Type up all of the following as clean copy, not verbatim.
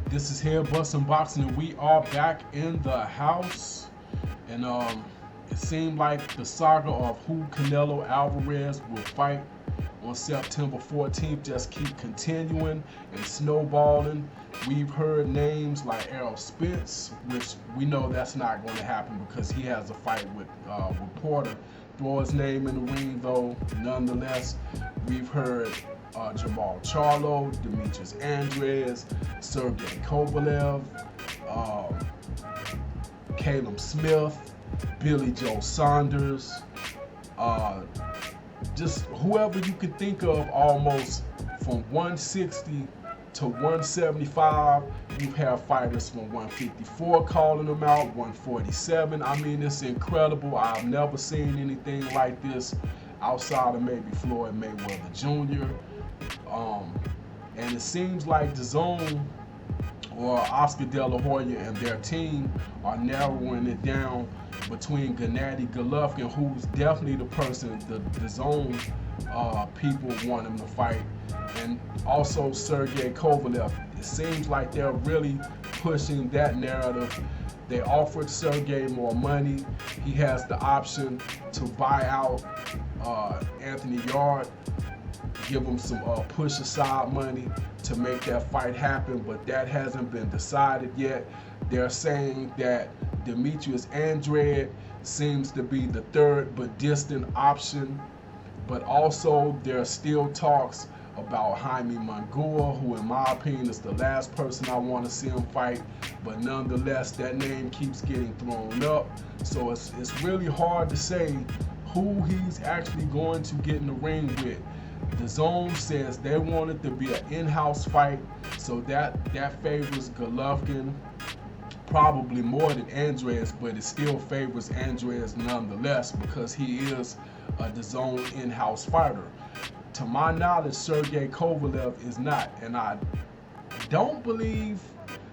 This is Head Bustin' Boxing, and we are back in the house. And it seemed like the saga of who Canelo Alvarez will fight on September 14th just keep continuing and snowballing. We've heard names like Errol Spence, which we know that's not going to happen because he has a fight with Porter. Throw his name in the ring though. Nonetheless, we've heard Jamal Charlo, Demetrius Andres, Sergey Kovalev, Caleb Smith, Billy Joe Saunders, just whoever you can think of, almost from 160 to 175. You have fighters from 154 calling them out, 147. I mean, it's incredible. I've never seen anything like this outside of maybe Floyd Mayweather Jr. And it seems like DAZN or Oscar De La Hoya and their team are narrowing it down between Gennady Golovkin, who's definitely the person the DAZN people want him to fight, and also Sergey Kovalev. It seems like they're really pushing that narrative. They offered Sergey more money. He has the option to buy out Anthony Yard, give him some push aside money to make that fight happen, but that hasn't been decided yet. They're saying that Demetrius Andres seems to be the third but distant option, but also there are still talks about Jaime Mungo, who in my opinion is the last person I want to see him fight, but nonetheless that name keeps getting thrown up, so it's really hard to say who he's actually going to get in the ring with. DAZN says they want it to be an in-house fight, so that favors Golovkin probably more than Andres, but it still favors Andres nonetheless because he is a DAZN in-house fighter. To my knowledge, Sergey Kovalev is not, and I don't believe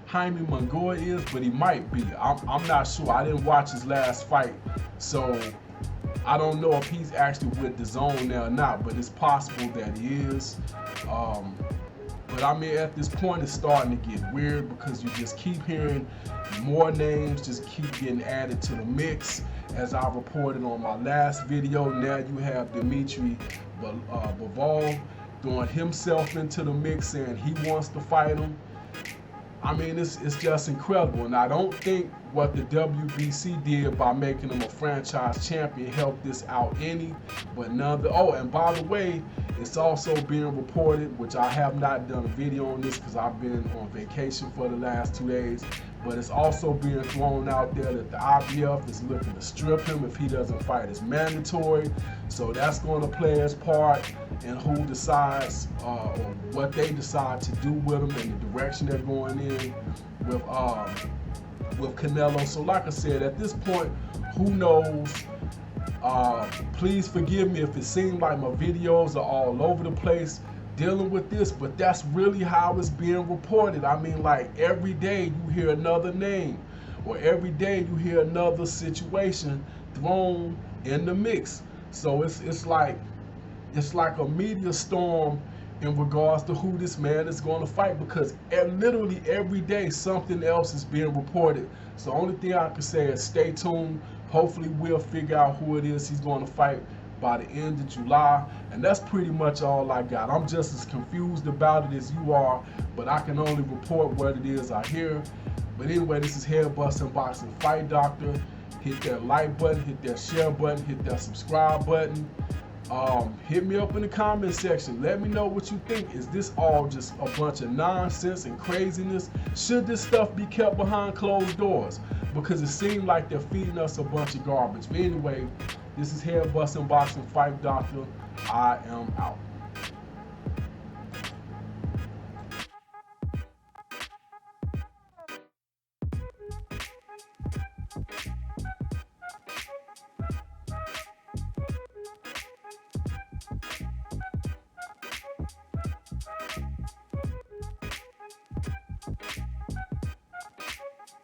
Jaime Mungo is, but he might be. I'm not sure. I didn't watch his last fight, so I don't know if he's actually with DAZN now or not, but it's possible that he is. But I mean, at this point, it's starting to get weird because you just keep hearing more names just keep getting added to the mix. As I reported on my last video, now you have Dimitri Bivol throwing himself into the mix saying he wants to fight him. I mean, it's just incredible, and I don't think what the WBC did by making him a franchise champion helped this out any, but and by the way, it's also being reported, which I have not done a video on this because I've been on vacation for the last 2 days, but it's also being thrown out there that the IBF is looking to strip him if he doesn't fight as mandatory, so that's going to play its part in who decides or what they decide to do with him and the direction they're going in with Canelo. So like I said, at this point, who knows? Please forgive me if it seemed like my videos are all over the place dealing with this, but that's really how it's being reported. I mean, like every day you hear another name, or every day you hear another situation thrown in the mix. So it's like a media storm in regards to who this man is going to fight, because literally every day something else is being reported. So the only thing I can say is stay tuned. Hopefully we'll figure out who it is he's going to fight by the end of July, and that's pretty much all I got. I'm just as confused about it as you are, but I can only report what it is I hear. But anyway, this is Head Bustin' Boxing Fight Doctor. Hit that like button, hit that share button, hit that subscribe button. Hit me up in the comment section. Let me know what you think. Is this all just a bunch of nonsense and craziness? Should this stuff be kept behind closed doors? Because it seems like they're feeding us a bunch of garbage. But anyway, this is Head Bustin' Boxing Fight Doctor. I am out.